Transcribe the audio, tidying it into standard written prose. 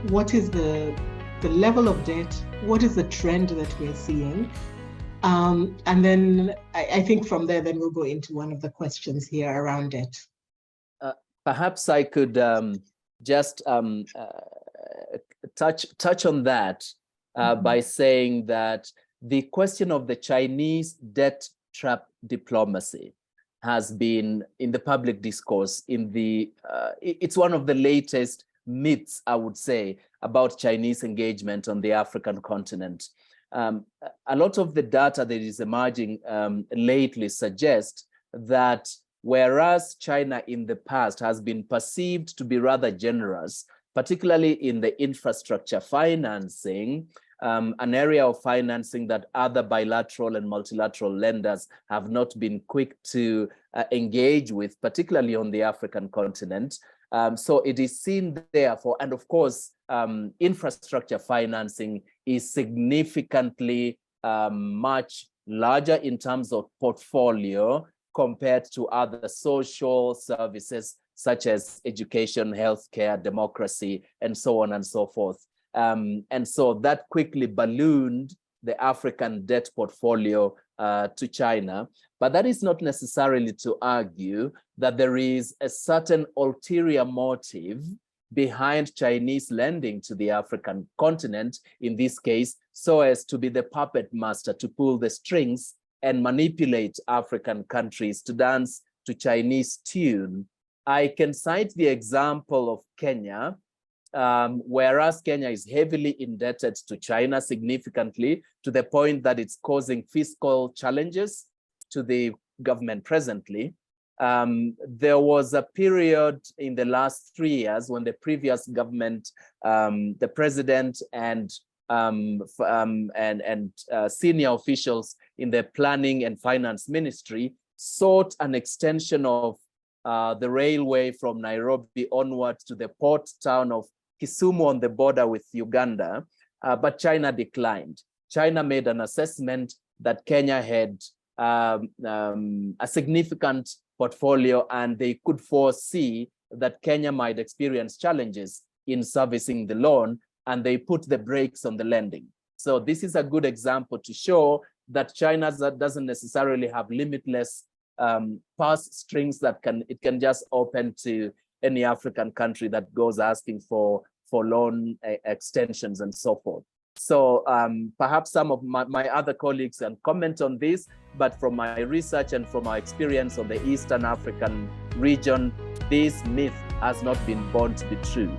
what is the level of debt? What is the trend that we're seeing? And then I think from there, then we'll go into one of the questions here around it. Perhaps I could just touch on that by saying that the question of the Chinese debt trap diplomacy has been in the public discourse. It's one of the latest myths, I would say, about Chinese engagement on the African continent. A lot of the data that is emerging lately suggests that whereas China in the past has been perceived to be rather generous, particularly in the infrastructure financing, an area of financing that other bilateral and multilateral lenders have not been quick to engage with, particularly on the African continent. So it is seen therefore, and of course, infrastructure financing is significantly much larger in terms of portfolio compared to other social services such as education, healthcare, democracy, and so on and so forth. And so that quickly ballooned the African debt portfolio to China. But that is not necessarily to argue that there is a certain ulterior motive behind Chinese lending to the African continent, in this case, so as to be the puppet master to pull the strings and manipulate African countries to dance to Chinese tune. I can cite the example of Kenya, whereas Kenya is heavily indebted to China significantly to the point that it's causing fiscal challenges to the government presently. There was a period in the last 3 years when the previous government, the president and senior officials in the planning and finance ministry sought an extension of the railway from Nairobi onwards to the port town of Kisumu on the border with Uganda, but China declined. China made an assessment that Kenya had a significant portfolio and they could foresee that Kenya might experience challenges in servicing the loan, and they put the brakes on the lending. So this is a good example to show that China doesn't necessarily have limitless purse strings that it can just open to any African country that goes asking for loan extensions and so forth. So perhaps some of my other colleagues can comment on this, but from my research and from our experience on the Eastern African region, this myth has not been born to be true.